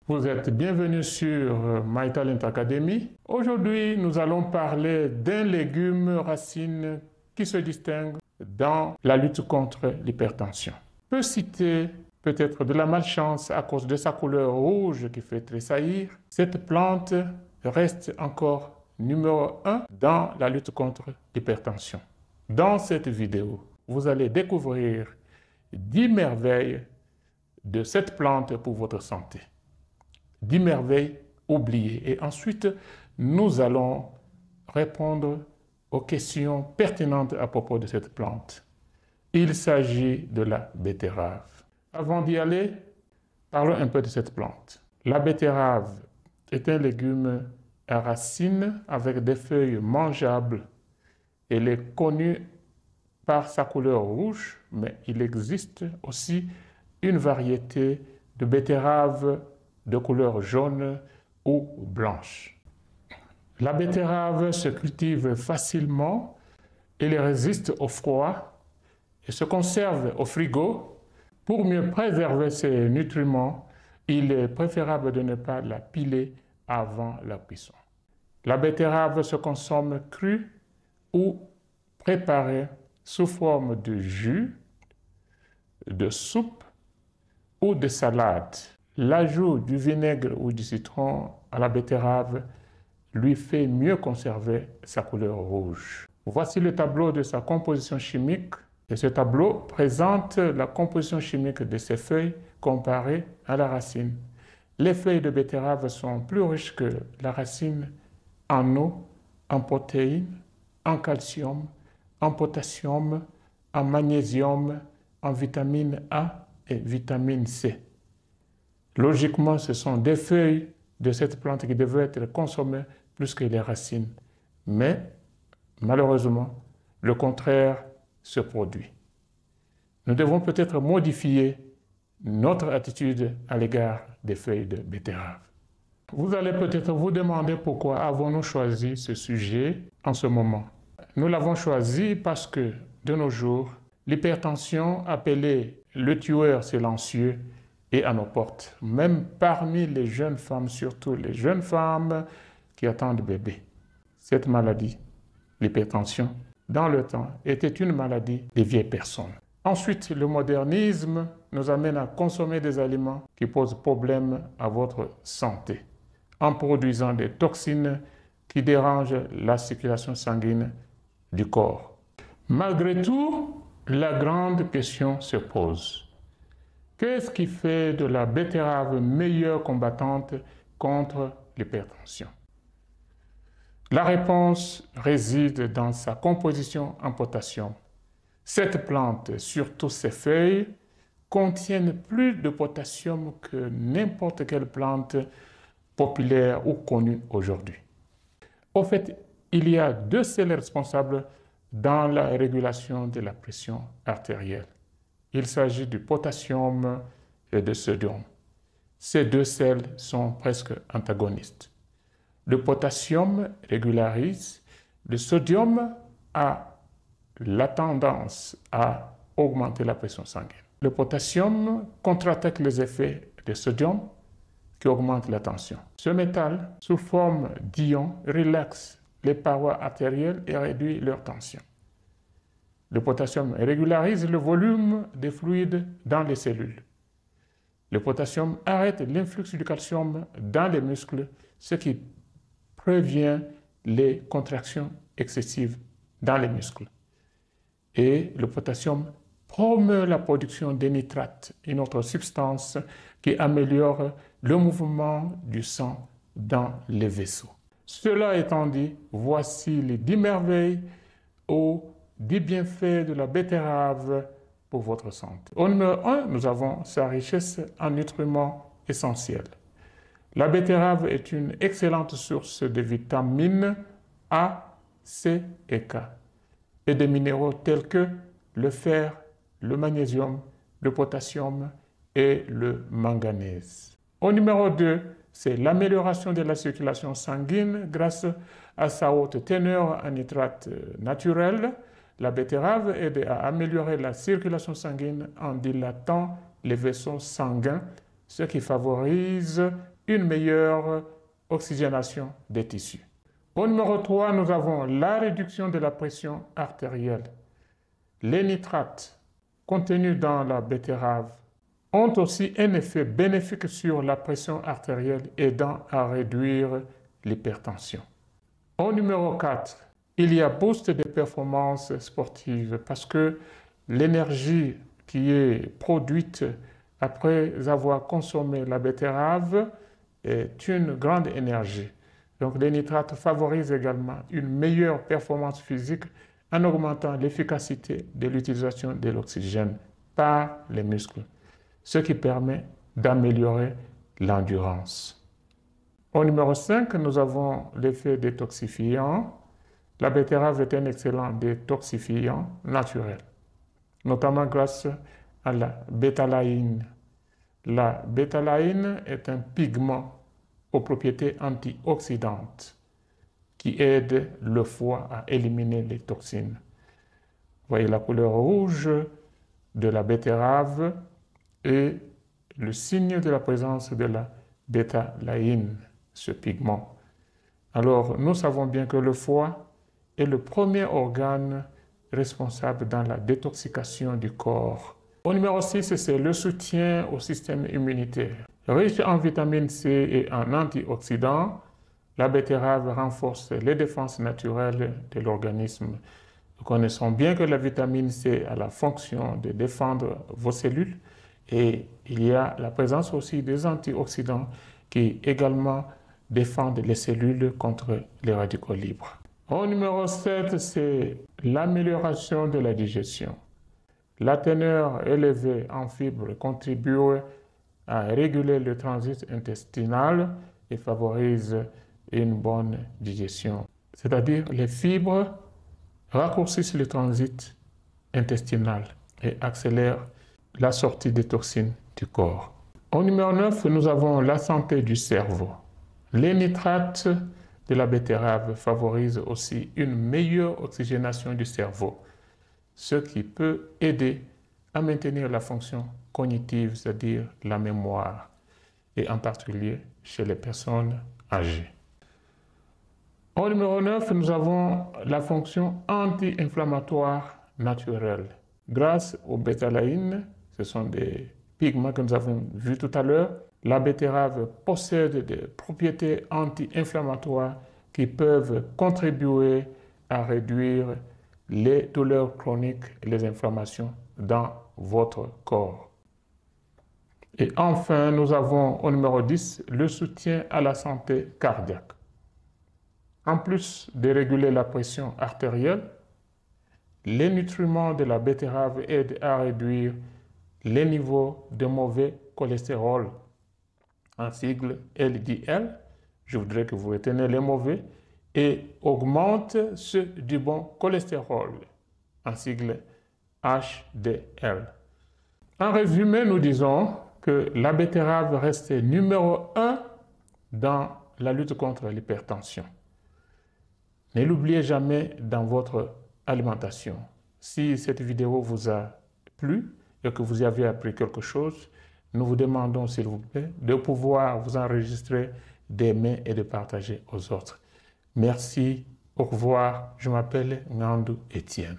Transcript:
Vous êtes bienvenue sur My Talent Academy. Aujourd'hui, nous allons parler d'un légume racine qui se distingue dans la lutte contre l'hypertension. On peut citer peut-être de la malchance à cause de sa couleur rouge qui fait tressaillir. Cette plante reste encore numéro 1 dans la lutte contre l'hypertension. Dans cette vidéo, vous allez découvrir 10 merveilles de cette plante pour votre santé. 10 merveilles oubliées. Et ensuite, nous allons répondre aux questions pertinentes à propos de cette plante. Il s'agit de la betterave. Avant d'y aller, parlons un peu de cette plante. La betterave est un légume à racines avec des feuilles mangeables. Elle est connue par sa couleur rouge, mais il existe aussi une variété de betterave de couleur jaune ou blanche. La betterave se cultive facilement, elle résiste au froid et se conserve au frigo. Pour mieux préserver ses nutriments, il est préférable de ne pas la piler avant la cuisson. La betterave se consomme crue ou préparée sous forme de jus, de soupe ou de salade. L'ajout du vinaigre ou du citron à la betterave lui fait mieux conserver sa couleur rouge. Voici le tableau de sa composition chimique. Et ce tableau présente la composition chimique de ses feuilles comparée à la racine. Les feuilles de betterave sont plus riches que la racine en eau, en protéines, en calcium, en potassium, en magnésium, en vitamine A et vitamine C. Logiquement, ce sont des feuilles de cette plante qui devraient être consommées plus que les racines. Mais, malheureusement, le contraire se produit. Nous devons peut-être modifier notre attitude à l'égard des feuilles de betterave. Vous allez peut-être vous demander pourquoi avons-nous choisi ce sujet en ce moment. Nous l'avons choisi parce que, de nos jours, l'hypertension, appelée le tueur silencieux, est à nos portes, même parmi les jeunes femmes, surtout les jeunes femmes qui attendent bébé. Cette maladie, l'hypertension, dans le temps, était une maladie des vieilles personnes. Ensuite, le modernisme nous amène à consommer des aliments qui posent problème à votre santé, en produisant des toxines qui dérangent la circulation sanguine du corps. Malgré tout, la grande question se pose. Qu'est-ce qui fait de la betterave meilleure combattante contre l'hypertension? La réponse réside dans sa composition en potassium. Cette plante, surtout ses feuilles, contiennent plus de potassium que n'importe quelle plante populaire ou connue aujourd'hui. Au fait, il y a deux sels responsables dans la régulation de la pression artérielle. Il s'agit du potassium et du sodium. Ces deux sels sont presque antagonistes. Le potassium régularise, le sodium a la tendance à augmenter la pression sanguine. Le potassium contre-attaque les effets du sodium qui augmentent la tension. Ce métal, sous forme d'ion, relaxe les parois artérielles et réduit leur tension. Le potassium régularise le volume des fluides dans les cellules. Le potassium arrête l'influx du calcium dans les muscles, ce qui prévient les contractions excessives dans les muscles. Et le potassium promeut la production des nitrates, une autre substance qui améliore le mouvement du sang dans les vaisseaux. Cela étant dit, voici les 10 merveilles aux 10 bienfaits de la betterave pour votre santé. Au numéro 1, nous avons sa richesse en nutriments essentiels. La betterave est une excellente source de vitamines A, C et K et de minéraux tels que le fer, le magnésium, le potassium et le manganèse. Au numéro 2, c'est l'amélioration de la circulation sanguine grâce à sa haute teneur en nitrates naturels. La betterave aide à améliorer la circulation sanguine en dilatant les vaisseaux sanguins, ce qui favorise une meilleure oxygénation des tissus. Au numéro 3, nous avons la réduction de la pression artérielle. Les nitrates contenus dans la betterave ont aussi un effet bénéfique sur la pression artérielle, aidant à réduire l'hypertension. Au numéro 4, il y a boost des performances sportives parce que l'énergie qui est produite après avoir consommé la betterave est une grande énergie. Donc les nitrates favorisent également une meilleure performance physique en augmentant l'efficacité de l'utilisation de l'oxygène par les muscles, ce qui permet d'améliorer l'endurance. Au numéro 5, nous avons l'effet détoxifiant. La betterave est un excellent détoxifiant naturel, notamment grâce à la bétalaïne. La bétalaïne est un pigment aux propriétés antioxydantes qui aide le foie à éliminer les toxines. Vous voyez la couleur rouge de la betterave et le signe de la présence de la bétalaïne, ce pigment. Alors, nous savons bien que le foie est le premier organe responsable dans la détoxication du corps. Au numéro 6, c'est le soutien au système immunitaire. Riche en vitamine C et en antioxydants, la betterave renforce les défenses naturelles de l'organisme. Nous connaissons bien que la vitamine C a la fonction de défendre vos cellules et il y a la présence aussi des antioxydants qui également défendent les cellules contre les radicaux libres. Au numéro 7, c'est l'amélioration de la digestion. La teneur élevée en fibres contribue à réguler le transit intestinal et favorise une bonne digestion. C'est-à-dire les fibres raccourcissent le transit intestinal et accélèrent la sortie des toxines du corps. Au numéro 9, nous avons la santé du cerveau. Les nitrates de la betterave favorisent aussi une meilleure oxygénation du cerveau, ce qui peut aider à maintenir la fonction cognitive, c'est-à-dire la mémoire, et en particulier chez les personnes âgées. Au numéro 9, nous avons la fonction anti-inflammatoire naturelle. Grâce aux bétalaïnes, ce sont des pigments que nous avons vus tout à l'heure, la betterave possède des propriétés anti-inflammatoires qui peuvent contribuer à réduire les douleurs chroniques et les inflammations dans votre corps. Et enfin, nous avons au numéro 10 le soutien à la santé cardiaque. En plus de réguler la pression artérielle, les nutriments de la betterave aident à réduire les niveaux de mauvais cholestérol, en sigle LDL, je voudrais que vous reteniez les mauvais, et augmentent ceux du bon cholestérol, en sigle HDL. En résumé, nous disons que la betterave reste numéro 1 dans la lutte contre l'hypertension. Ne l'oubliez jamais dans votre alimentation. Si cette vidéo vous a plu et que vous y avez appris quelque chose, nous vous demandons, s'il vous plaît, de pouvoir vous enregistrer, d'aimer et de partager aux autres. Merci, au revoir, je m'appelle Ngandou Etienne.